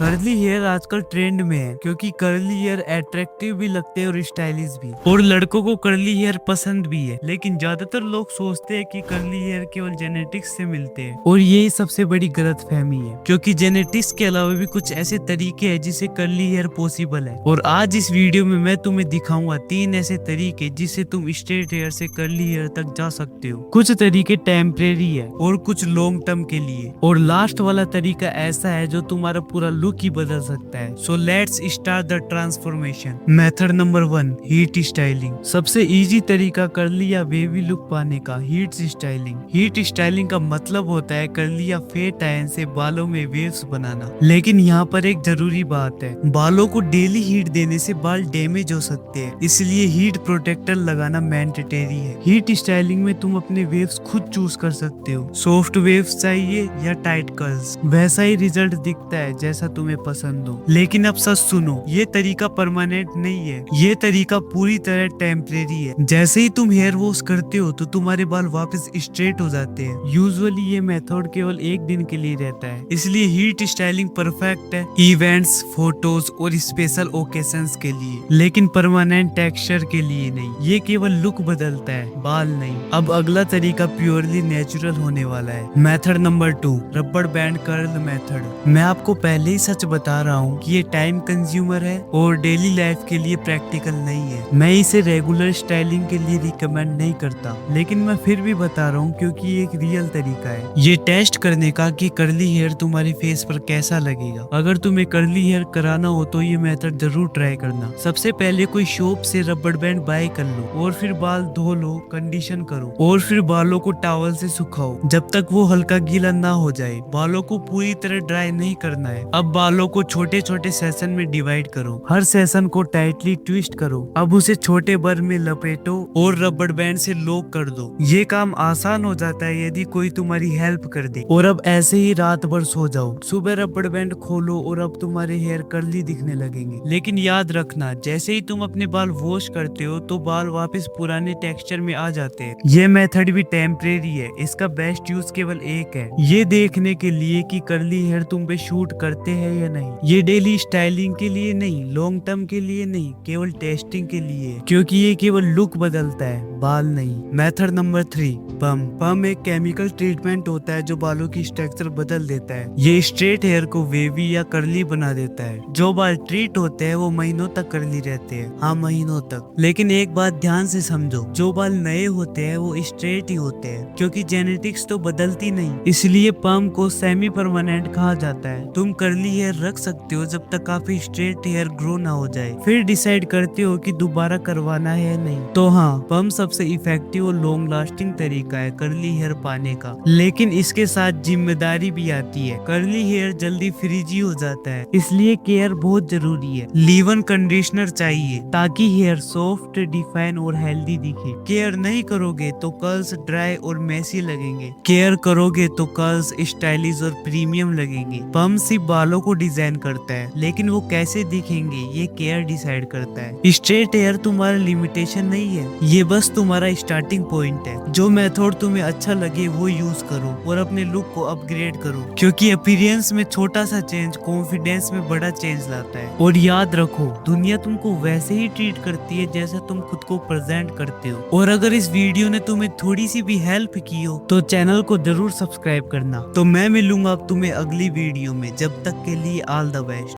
Curly hair आजकल trend में है क्योंकि कर्ली हेयर अट्रैक्टिव भी लगते हैं और स्टाइलिश भी। और लड़कों को कर्ली हेयर पसंद भी है, लेकिन ज्यादातर लोग सोचते हैं कि कर्ली हेयर केवल जेनेटिक्स से मिलते हैं और यही सबसे बड़ी गलतफहमी है, क्योंकि जेनेटिक्स के अलावा भी कुछ ऐसे तरीके हैं जिससे कर्ली हेयर पॉसिबल है। और आज इस वीडियो में मैं तुम्हें दिखाऊंगा 3 ऐसे तरीके जिससे तुम स्ट्रेट हेयर से कर्ली हेयर तक जा सकते हो। कुछ तरीके टेम्परेरी है और कुछ लॉन्ग टर्म के लिए, और लास्ट वाला तरीका ऐसा है जो तुम्हारा पूरा लुक ही बदल सकता है। So let's start the transformation. Method number 1, heat styling. सबसे इजी तरीका कर्ली या वेवी लुक पाने का, हीट स्टाइलिंग। हीट स्टाइलिंग का मतलब होता है कर्ली या फेड आयरन से बालों में वेव्स बनाना। लेकिन यहाँ पर एक जरूरी बात है, बालों को डेली हीट देने से बाल डैमेज हो सकते हैं, इसलिए हीट प्रोटेक्टर लगाना मैंडेटरी है। हीट स्टाइलिंग में तुम अपने वेव्स खुद चूज कर सकते हो, सॉफ्ट वेव्स चाहिए या टाइट कर्ल्स, वैसा ही रिजल्ट दिखता है जैसा तुम्हें पसंद हो। लेकिन अब सच सुनो, ये तरीका परमानेंट नहीं है, ये तरीका पूरी तरह टेम्परेरी है। जैसे ही तुम हेयर वॉश करते हो तो तुम्हारे बाल वापस स्ट्रेट हो जाते हैं। यूजुअली ये मेथड केवल एक दिन के लिए रहता है, इसलिए हीट स्टाइलिंग परफेक्ट है इवेंट्स, फोटोज और स्पेशल ओकेशंस के लिए, लेकिन परमानेंट टेक्सचर के लिए नहीं। ये केवल लुक बदलता है, बाल नहीं। अब अगला तरीका प्योरली नेचुरल होने वाला है। मेथड नंबर 2, रबड़ बैंड कर्ल मेथड। मैं आपको पहले ही सच बता रहा हूँ कि ये टाइम कंज्यूमर है और डेली लाइफ के लिए प्रैक्टिकल नहीं है। मैं इसे रेगुलर स्टाइलिंग के लिए रिकमेंड नहीं करता, लेकिन मैं फिर भी बता रहा हूँ क्योंकि ये एक रियल तरीका है ये टेस्ट करने का कि कर्ली हेयर तुम्हारी फेस पर कैसा लगेगा। अगर तुम्हें कर्ली हेयर कराना हो तो ये मेथड जरूर ट्राई करना। सबसे पहले कोई शॉप से रबड़ बैंड बाय कर लो और फिर बाल धो लो, कंडीशन करो और फिर बालों को टॉवल से सुखाओ जब तक वो हल्का गीला ना हो जाए। बालों को पूरी तरह ड्राई नहीं करना है। अब बालों को छोटे छोटे सेशन में डिवाइड करो, हर सेशन को टाइटली ट्विस्ट करो। अब उसे छोटे बर में लपेटो और रबड़ बैंड से लॉक कर दो। ये काम आसान हो जाता है यदि कोई तुम्हारी हेल्प कर दे। और अब ऐसे ही रात भर सो जाओ, सुबह रबड़ बैंड खोलो और अब तुम्हारे हेयर कर्ली दिखने लगेंगे। लेकिन याद रखना, जैसे ही तुम अपने बाल वॉश करते हो तो बाल वापस पुराने टेक्सचर में आ जाते हैं। ये मेथड भी टेम्परेरी है, इसका बेस्ट यूज केवल एक है, ये देखने के लिए कि कर्ली हेयर तुम पे शूट करते हैं या नहीं। ये डेली स्टाइलिंग के लिए नहीं, लॉन्ग टर्म के लिए नहीं, केवल टेस्टिंग के लिए, क्योंकि ये केवल लुक बदलता है, बाल नहीं। मेथड नंबर 3, पम एक केमिकल ट्रीटमेंट होता है जो बालों की स्ट्रक्चर बदल देता है। ये स्ट्रेट हेयर को वेवी या कर्ली बना देता है। जो बाल ट्रीट होते हैं वो महीनों तक कर्ली रहते हैं, हाँ महीनों तक। लेकिन एक बात ध्यान से समझो, जो बाल नए होते हैं वो स्ट्रेट ही होते हैं, क्योंकि जेनेटिक्स तो बदलती नहीं, इसलिए पम को सेमी परमानेंट कहा जाता है। तुम कर्ली हेयर रख सकते हो जब तक काफी स्ट्रेट हेयर ग्रो ना हो जाए, फिर डिसाइड करते हो कि दोबारा करवाना है या नहीं। तो हाँ, पम सबसे इफेक्टिव और लॉन्ग लास्टिंग तरीका है कर्ली हेयर पाने का, लेकिन इसके साथ जिम्मेदारी भी आती है। कर्ली हेयर जल्दी फ्रीजी हो जाता है, इसलिए केयर बहुत जरूरी है। लीव इन कंडीशनर चाहिए ताकि हेयर सॉफ्ट, डिफाइन और हेल्दी दिखे। केयर नहीं करोगे तो कर्ल्स ड्राई और मेसी लगेंगे, केयर करोगे तो कर्ल्स स्टाइलिश और प्रीमियम लगेंगे। पम सिर्फ बालों को डिजाइन करता है, लेकिन वो कैसे दिखेंगे ये केयर डिसाइड करता है। स्ट्रेट हेयर तुम्हारा लिमिटेशन नहीं है, ये बस तुम्हारा स्टार्टिंग पॉइंट है। जो मेथड तुम्हें अच्छा लगे वो यूज करो और अपने लुक को अपग्रेड करो, क्योंकि अपीयरेंस में छोटा सा चेंज कॉन्फिडेंस में बड़ा चेंज लाता है। और याद रखो, दुनिया तुमको वैसे ही ट्रीट करती है जैसा तुम खुद को प्रेजेंट करते हो। और अगर इस वीडियो ने तुम्हें थोड़ी सी भी हेल्प की हो तो चैनल को जरूर सब्सक्राइब करना। तो मैं मिलूंगा अब तुम्हें अगली वीडियो में, जब तक के लिए ऑल द बेस्ट।